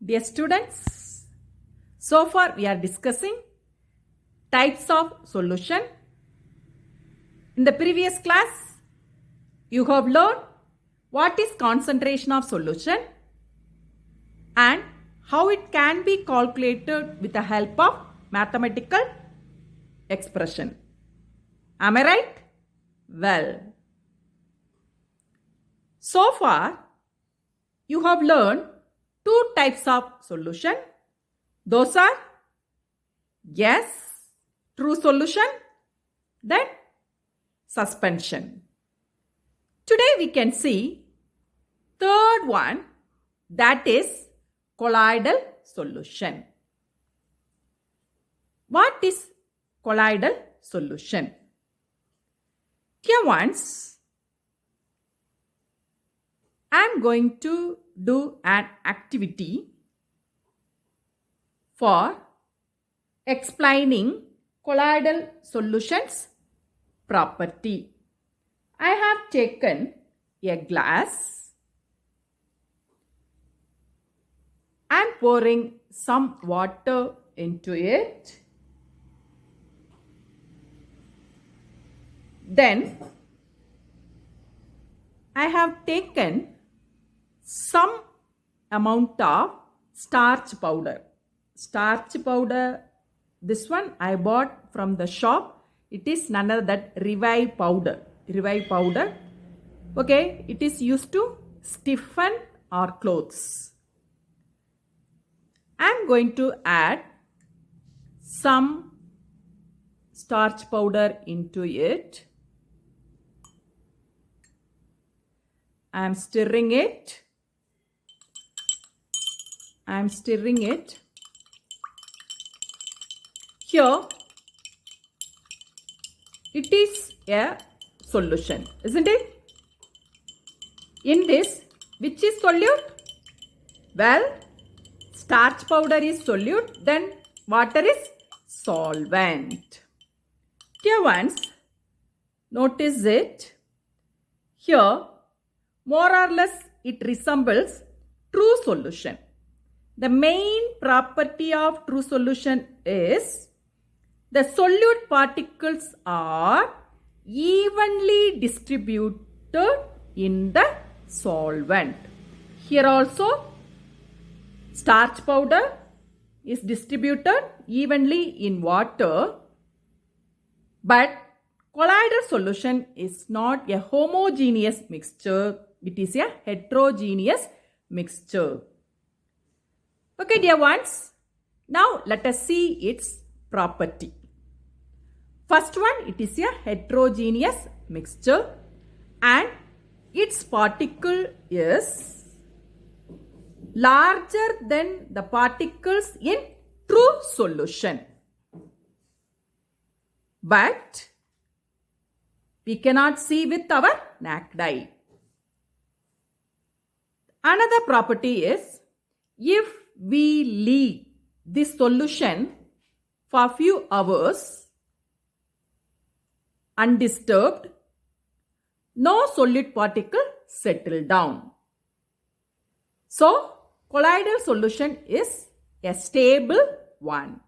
Dear students, so far we are discussing types of solution. In the previous class, you have learned what is concentration of solution and how it can be calculated with the help of mathematical expression. Am I right? Well, so far you have learned two types of solution. Those are yes, true solution, then suspension. Today we can see third one, that is colloidal solution. What is colloidal solution? Here once I am going to do an activity for explaining colloidal solutions property. I have taken a glass and pouring some water into it. Then I have taken some amount of starch powder. Starch powder, this one I bought from the shop. It is none other than Revive powder. Revive powder. Okay, it is used to stiffen our clothes. I am going to add some starch powder into it. I am stirring it. I am stirring it. Here, it is a solution, isn't it? In this, which is solute? Well, starch powder is solute, then water is solvent. Here once, notice it. Here, more or less it resembles true solution. The main property of true solution is the solute particles are evenly distributed in the solvent. Here also starch powder is distributed evenly in water, but colloidal solution is not a homogeneous mixture, it is a heterogeneous mixture. Okay, dear ones, now let us see its property. First one, it is a heterogeneous mixture and its particle is larger than the particles in true solution. But we cannot see with our naked eye. Another property is if we leave this solution for a few hours undisturbed, no solute particle settle down. So, colloidal solution is a stable one.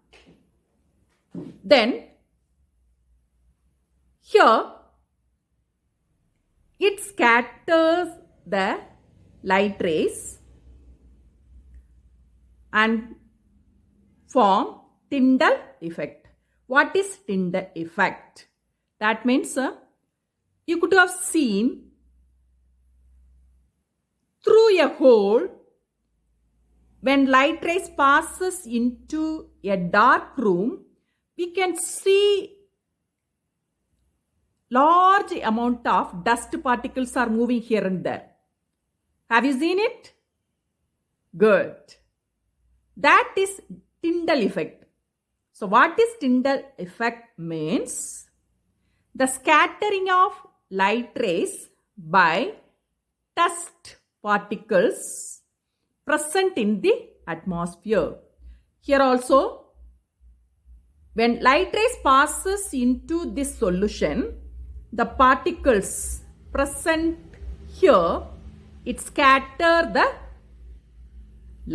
Then, here, it scatters the light rays and form Tyndall effect. What is Tyndall effect? That means you could have seen through a hole when light rays passes into a dark room, we can see large amount of dust particles are moving here and there. Have you seen it? Good. That is Tyndall effect. So what is Tyndall effect means? The scattering of light rays by dust particles present in the atmosphere. Here also, when light rays passes into this solution, the particles present here, it scatter the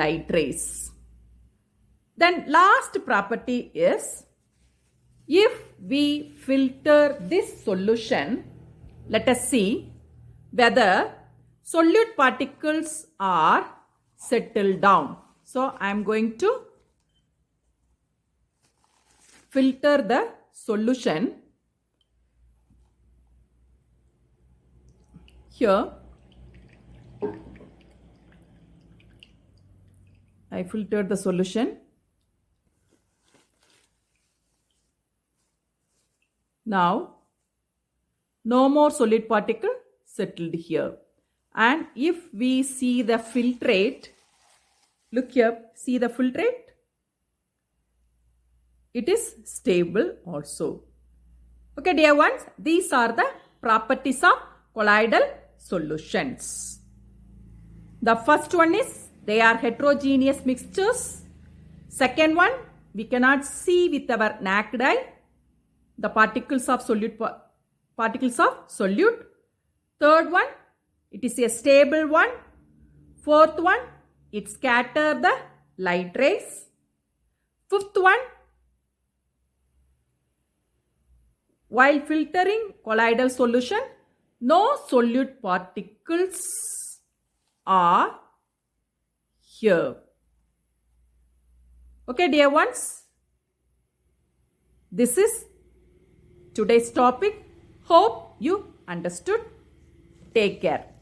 light rays. Then last property is, if we filter this solution, let us see whether solute particles are settled down. So I am going to filter the solution. Here I filtered the solution. Now no more solid particle settled here. And if we see the filtrate, look here, see the filtrate? It is stable also. Okay, dear ones, these are the properties of colloidal solutions. The first one is they are heterogeneous mixtures. Second one, we cannot see with our naked eye the particles of solute. Third one, it is a stable one. Fourth one, it scatters the light rays. Fifth one, while filtering colloidal solution, no solute particles are here. Okay, dear ones, this is today's topic. Hope you understood. Take care.